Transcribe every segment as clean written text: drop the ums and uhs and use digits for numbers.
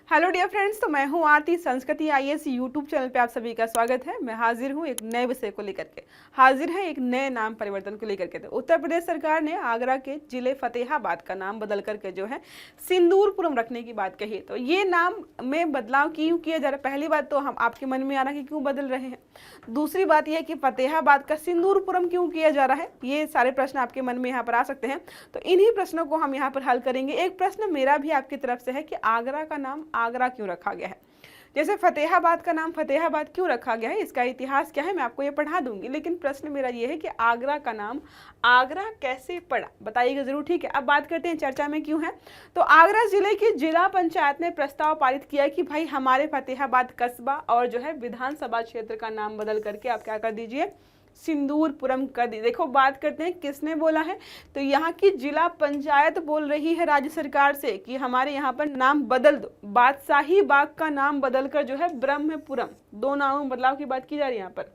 Hello dear friends, तो मैं हूं आरती। संस्कृति आईएएस यूट्यूब चैनल पे आप सभी का स्वागत है। मैं हाजिर हूं एक नए विषय को लेकर के, हाजिर है एक नए नाम परिवर्तन को लेकर के। तो उत्तर प्रदेश सरकार ने आगरा के जिले फतेहाबाद का नाम बदल करके जो है सिंदूरपुरम रखने की बात कही। तो ये नाम में बदलाव क्यों किया जा रहा है? पहली बात तो हम आपके मन में आ रहा है कि क्यों बदल रहे हैं। दूसरी बात यह कि फतेहाबाद का सिंदूरपुरम क्यों किया जा रहा है। ये सारे प्रश्न आपके मन में यहाँ पर आ सकते हैं। तो इन्हीं प्रश्नों को हम यहाँ पर हल करेंगे। एक प्रश्न मेरा भी आपकी तरफ से है कि आगरा का नाम आगरा क्यों रखा गया है। जैसे फतेहाबाद का नाम फतेहाबाद क्यों रखा गया है, इसका इतिहास क्या है, मैं आपको ये पढ़ा दूंगी। लेकिन प्रश्न मेरा ये है कि आगरा का नाम आगरा कैसे पड़ा, बताइएगा जरूर। ठीक है, अब बात करते हैं चर्चा में क्यों है। तो आगरा जिले की जिला पंचायत ने प्रस्ताव पारित किया कि भाई हमारे फतेहाबाद कस्बा और जो है विधानसभा क्षेत्र का नाम बदल करके आप क्या कर दीजिए, सिंदूरपुरम कर दी। देखो बात करते हैं किसने बोला है, तो यहाँ की जिला पंचायत बोल रही है राज्य सरकार से कि हमारे यहाँ पर नाम बदल दो। बादशाही बाग का नाम बदलकर जो है ब्रह्मपुरम, दो नामों में बदलाव की बात की जा रही है यहाँ पर।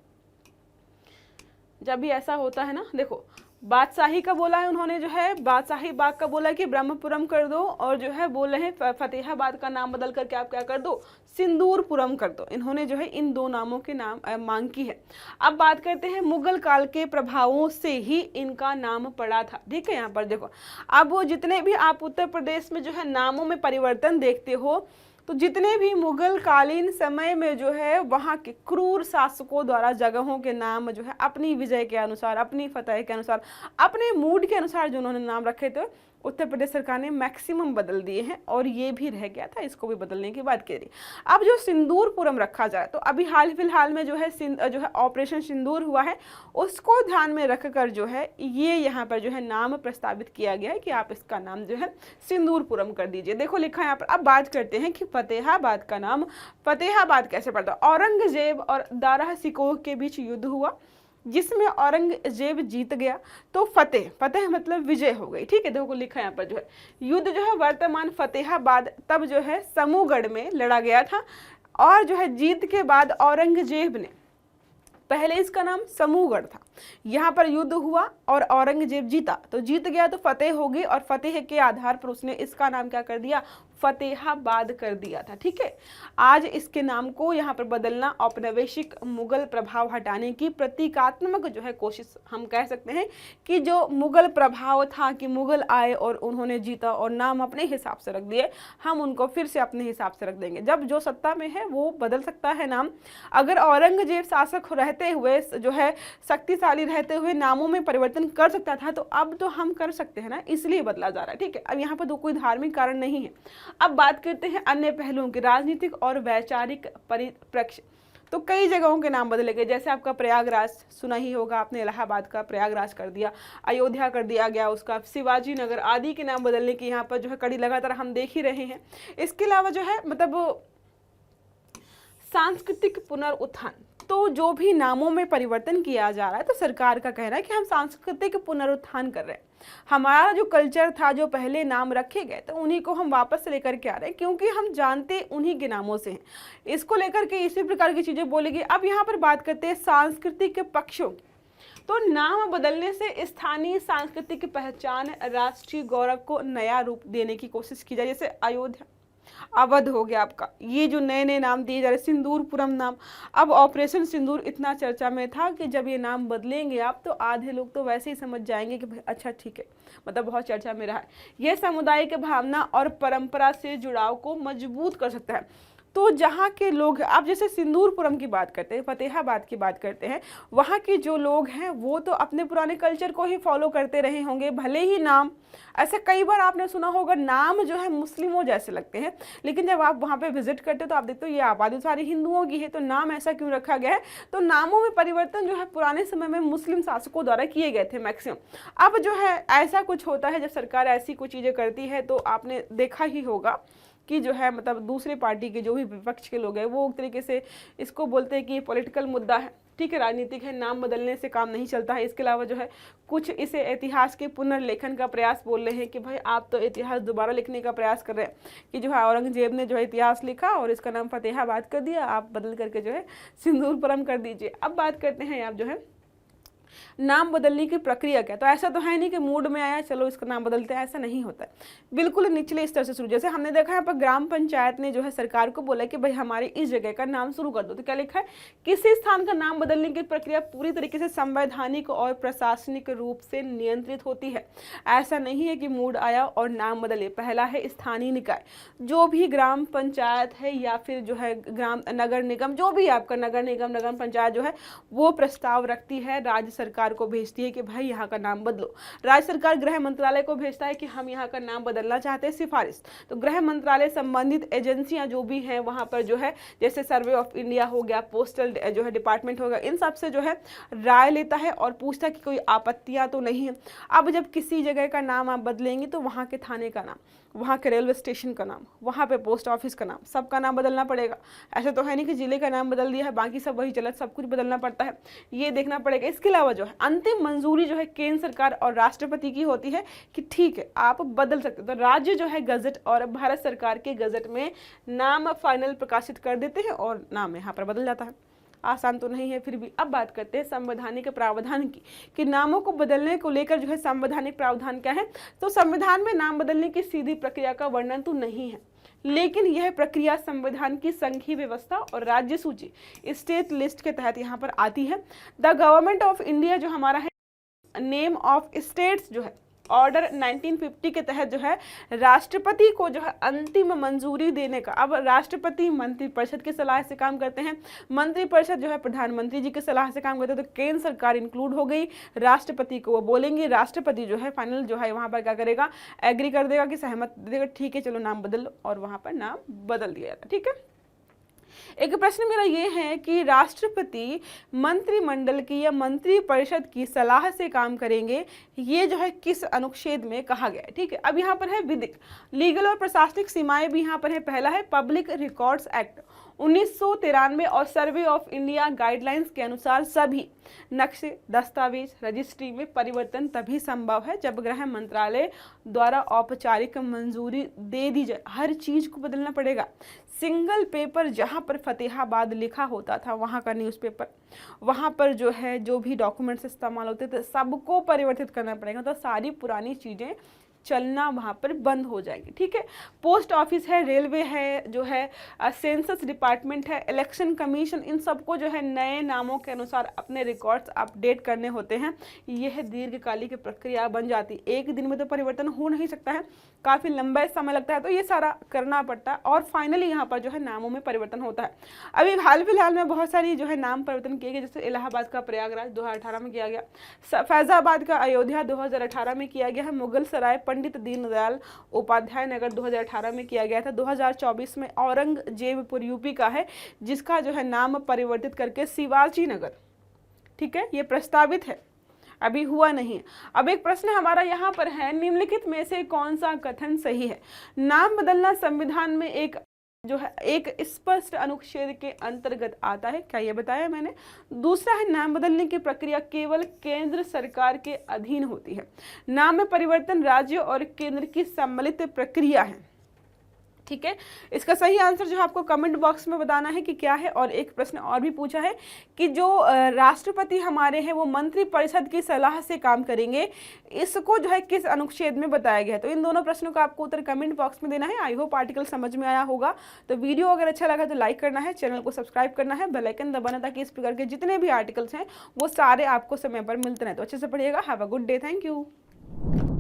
जब भी ऐसा होता है ना, देखो बादशाही का बोला है उन्होंने, जो है बादशाही बाग का बोला है कि ब्रह्मपुरम कर दो, और जो है बोल रहे हैं फतेहाबाद का नाम बदल करके आप क्या कर दो, सिंदूरपुरम कर दो। इन्होंने जो है इन दो नामों के नाम मांग की है। अब बात करते हैं मुगल काल के प्रभावों से ही इनका नाम पड़ा था। ठीक है, यहाँ पर देखो अब वो जितने भी आप उत्तर प्रदेश में जो है नामों में परिवर्तन देखते हो, तो जितने भी मुगल कालीन समय में जो है वहाँ के क्रूर शासकों द्वारा जगहों के नाम जो है अपनी विजय के अनुसार, अपनी फतह के अनुसार, अपने मूड के अनुसार जो उन्होंने नाम रखे थे, उत्तर प्रदेश सरकार ने मैक्सिमम बदल दिए हैं। और ये भी रह गया था, इसको भी बदलने की बात करी। अब जो सिंदूरपुरम रखा जाए, तो अभी हाल फिलहाल में जो है ऑपरेशन सिंदूर हुआ है, उसको ध्यान में रखकर जो है ये यहाँ पर जो है नाम प्रस्तावित किया गया है कि आप इसका नाम जो है सिंदूरपुरम कर दीजिए। देखो लिखा है यहाँ पर। अब बात करते हैं कि फतेहाबाद का नाम फतेहाबाद कैसे पड़ता। औरंगजेब और दारा शिकोह के बीच युद्ध हुआ, जिसमें औरंगजेब जीत गया, तो फतेह, फतेह मतलब विजय हो गई। ठीक है, देखो लिखा है यहाँ पर जो है युद्ध जो है वर्तमान फतेहाबाद तब जो है समूहगढ़ में लड़ा गया था। और जो है जीत के बाद औरंगजेब ने, पहले इसका नाम समूहगढ़ था, यहाँ पर युद्ध हुआ और औरंगजेब जीता, तो जीत गया तो फतेह हो गई, और फतेह के आधार पर उसने इसका नाम क्या कर दिया, फतेहाबाद कर दिया था। ठीक है, आज इसके नाम को यहाँ पर बदलना औपनिवेशिक मुगल प्रभाव हटाने की प्रतीकात्मक जो है कोशिश हम कह सकते हैं कि जो मुगल प्रभाव था कि मुगल आए और उन्होंने जीता और नाम अपने हिसाब से रख दिए, हम उनको फिर से अपने हिसाब से रख देंगे। जब जो सत्ता में है वो बदल सकता है नाम। अगर औरंगजेब शासक रहते हुए जो है शक्तिशाली रहते हुए नामों में परिवर्तन कर सकता था, तो अब तो हम कर सकते हैं ना, इसलिए बदला जा रहा है। ठीक है, अब यहाँ पर तो कोई धार्मिक कारण नहीं है। अब बात करते हैं अन्य पहलुओं की, राजनीतिक और वैचारिक परिप्रेक्ष्य। तो कई जगहों के नाम बदले गए, जैसे आपका प्रयागराज सुना ही होगा आपने, इलाहाबाद का प्रयागराज कर दिया, अयोध्या कर दिया गया उसका, शिवाजी नगर आदि के नाम बदलने की यहाँ पर जो है कड़ी लगातार हम देख ही रहे हैं। इसके अलावा जो है मतलब सांस्कृतिक पुनरुत्थान, तो जो भी नामों में परिवर्तन किया जा रहा है, तो सरकार का कहना है कि हम सांस्कृतिक पुनरुत्थान कर रहे हैं। हमारा जो कल्चर था, जो पहले नाम रखे गए, तो उन्हीं को हम वापस लेकर के आ रहे हैं, क्योंकि हम जानते उन्हीं के नामों से हैं। इसको लेकर के इसी प्रकार की चीजें बोलेगी। अब यहाँ पर बात करते हैं सांस्कृतिक पक्षों की। तो नाम बदलने से स्थानीय सांस्कृतिक पहचान, राष्ट्रीय गौरव को नया रूप देने की कोशिश की जाए। जैसे अयोध्या, अवध हो गया आपका, ये जो नए नए नाम दिए जा रहे, सिंदूरपुरम नाम। अब ऑपरेशन सिंदूर इतना चर्चा में था कि जब ये नाम बदलेंगे आप, तो आधे लोग तो वैसे ही समझ जाएंगे कि भाई अच्छा ठीक है, मतलब बहुत चर्चा में रहा है। यह समुदाय की भावना और परंपरा से जुड़ाव को मजबूत कर सकता है। तो जहाँ के लोग, आप जैसे सिंदूरपुरम की बात करते हैं, फतेहाबाद की बात करते हैं, वहाँ के जो लोग हैं वो तो अपने पुराने कल्चर को ही फॉलो करते रहे होंगे। भले ही नाम, ऐसे कई बार आपने सुना होगा नाम जो है मुस्लिमों जैसे लगते हैं, लेकिन जब आप वहाँ पे विजिट करते हो तो आप देखते हो ये आबादी सारी हिंदुओं की है, तो नाम ऐसा क्यों रखा गया है। तो नामों में परिवर्तन जो है पुराने समय में मुस्लिम शासकों द्वारा किए गए थे मैक्सिमम। अब जो है ऐसा कुछ होता है, जब सरकार ऐसी कुछ चीज़ें करती है, तो आपने देखा ही होगा कि जो है मतलब दूसरे पार्टी के जो भी विपक्ष के लोग हैं वो एक तरीके से इसको बोलते हैं कि ये पॉलिटिकल मुद्दा है। ठीक है, राजनीतिक है, नाम बदलने से काम नहीं चलता है। इसके अलावा जो है कुछ इसे इतिहास के पुनर्लेखन का प्रयास बोल रहे हैं कि भाई आप तो इतिहास दोबारा लिखने का प्रयास कर रहे हैं कि जो है औरंगजेब ने जो है इतिहास लिखा और इसका नाम फतेहाबाद कर दिया, आप बदल करके जो है सिंदूरपुरम कर दीजिए। अब बात करते हैं आप जो है नाम बदलने की प्रक्रिया क्या? तो ऐसा तो है नहीं कि मूड में आया चलो इसका नाम बदलते हैं, ऐसा नहीं होता है। बिल्कुल निचले स्तर से शुरू, जैसे हमने देखा यहाँ पर ग्राम पंचायत ने जो है सरकार को बोला कि भाई हमारे इस जगह का नाम शुरू कर दो, तो क्या लिखा है, किसी स्थान का नाम बदलने की प्रक्रिया पूरी तरीके से संवैधानिक और प्रशासनिक रूप से नियंत्रित होती है। ऐसा नहीं है कि मूड आया और नाम बदले। पहला है स्थानीय निकाय, जो भी ग्राम पंचायत है या फिर जो है ग्राम नगर निगम, जो भी आपका नगर निगम नगर पंचायत जो है वो प्रस्ताव रखती है, राज्य सरकार को भेजती है कि भाई यहाँ का नाम बदलो। राज्य सरकार गृह मंत्रालय को भेजता है कि हम यहाँ का नाम बदलना चाहते हैं, सिफारिश। तो गृह मंत्रालय संबंधित एजेंसियां जो भी हैं वहाँ पर जो है, जैसे सर्वे ऑफ इंडिया हो गया, पोस्टल जो है डिपार्टमेंट होगा, इन सब से जो है राय लेता है और पूछता है कि कोई आपत्तियां तो नहीं है। अब जब किसी जगह का नाम आप बदलेंगे तो वहाँ के थाने का नाम, वहाँ के रेलवे स्टेशन का नाम, वहाँ पे पोस्ट ऑफिस का नाम, सबका नाम बदलना पड़ेगा। ऐसा तो है नहीं कि जिले का नाम बदल दिया है बाकी सब वही चला, सब कुछ बदलना पड़ता है, ये देखना पड़ेगा। इसके अलावा जो है अंतिम मंजूरी जो है केंद्र सरकार और राष्ट्रपति की होती है कि ठीक है आप बदल सकते हो। तो राज्य जो है गजट और भारत सरकार के गजट में नाम फाइनल प्रकाशित कर देते हैं और नाम यहाँ पर बदल जाता है। आसान तो नहीं है फिर भी। अब बात करते हैं संवैधानिक प्रावधान की, कि नामों को बदलने को लेकर जो है संवैधानिक प्रावधान क्या है। तो संविधान में नाम बदलने की सीधी प्रक्रिया का वर्णन तो नहीं है, लेकिन यह प्रक्रिया संविधान की संघीय व्यवस्था और राज्य सूची स्टेट लिस्ट के तहत यहाँ पर आती है। द गवर्नमेंट ऑफ इंडिया जो हमारा है, नेम ऑफ स्टेट्स जो है ऑर्डर 1950 के तहत जो है राष्ट्रपति को जो है अंतिम मंजूरी देने का, अब राष्ट्रपति मंत्रिपरिषद की सलाह से काम करते हैं, मंत्रिपरिषद जो है प्रधानमंत्री जी की सलाह से काम करते हैं, तो केंद्र सरकार इंक्लूड हो गई। राष्ट्रपति को वो बोलेंगे, राष्ट्रपति जो है फाइनल जो है वहाँ पर क्या करेगा, एग्री कर देगा कि सहमत देगा, ठीक है चलो नाम बदल लो, और वहाँ पर नाम बदल दिया जाता है। ठीक है, एक प्रश्न मेरा ये है कि राष्ट्रपति मंत्रिमंडल की या मंत्रिपरिषद की सलाह से काम करेंगे, ये जो है किस अनुच्छेद में कहा गया है। ठीक है, अब यहाँ पर है विधिक, लीगल और प्रशासनिक सीमाएं भी यहाँ पर है। पहला है पब्लिक रिकॉर्ड्स एक्ट 1993 और सर्वे ऑफ इंडिया गाइडलाइंस के अनुसार सभी नक्शे, दस्तावेज, रजिस्ट्री में परिवर्तन तभी संभव है जब गृह मंत्रालय द्वारा औपचारिक मंजूरी दे दी जाए। हर चीज को बदलना पड़ेगा। सिंगल पेपर जहाँ पर फतेहाबाद लिखा होता था, वहाँ का न्यूज़पेपर, वहाँ पर जो है जो भी डॉक्यूमेंट्स इस्तेमाल होते थे सबको परिवर्तित करना पड़ेगा। तो सारी पुरानी चीज़ें चलना वहाँ पर बंद हो जाएगी। ठीक है, पोस्ट ऑफिस है, रेलवे है, जो है सेंसस डिपार्टमेंट है, इलेक्शन कमीशन, इन सबको जो है नए नामों के अनुसार अपने रिकॉर्ड्स अपडेट करने होते हैं। यह दीर्घकालिक प्रक्रिया बन जाती, एक दिन में तो परिवर्तन हो नहीं सकता है, काफ़ी लंबा समय लगता है, तो ये सारा करना पड़ता है और फाइनली यहाँ पर जो है नामों में परिवर्तन होता है। अभी हाल फिलहाल में बहुत सारी जो है नाम परिवर्तन किए गए, जैसे इलाहाबाद का प्रयागराज 2018 में किया गया, फैजाबाद का अयोध्या 2018 में किया गया है, मुगल सराय पंडित दीनदयाल उपाध्याय नगर 2018 में किया गया था। 2024 में औरंगजेबपुर यूपी का है, जिसका जो है नाम परिवर्तित करके शिवाजी नगर, ठीक है, ये प्रस्तावित है, अभी हुआ नहीं है। अब एक प्रश्न हमारा यहाँ पर है, निम्नलिखित में से कौन सा कथन सही है। नाम बदलना संविधान में एक जो है एक स्पष्ट अनुच्छेद के अंतर्गत आता है, क्या ये बताया मैंने। दूसरा है, नाम बदलने की प्रक्रिया केवल केंद्र सरकार के अधीन होती है। नाम में परिवर्तन राज्य और केंद्र की सम्मिलित प्रक्रिया है। ठीक है, इसका सही आंसर जो है आपको कमेंट बॉक्स में बताना है कि क्या है। और एक प्रश्न और भी पूछा है कि जो राष्ट्रपति हमारे हैं वो मंत्रिपरिषद की सलाह से काम करेंगे, इसको जो है किस अनुच्छेद में बताया गया है। तो इन दोनों प्रश्नों का आपको उत्तर कमेंट बॉक्स में देना है। आई होप आर्टिकल समझ में आया होगा। तो वीडियो अगर अच्छा लगा तो लाइक करना है, चैनल को सब्सक्राइब करना है, बेल आइकन दबाना, ताकि इस प्रकार के जितने भी आर्टिकल्स हैं वो सारे आपको समय पर मिलते रहें। तो अच्छे से पढ़िएगा। Have a good day, thank you.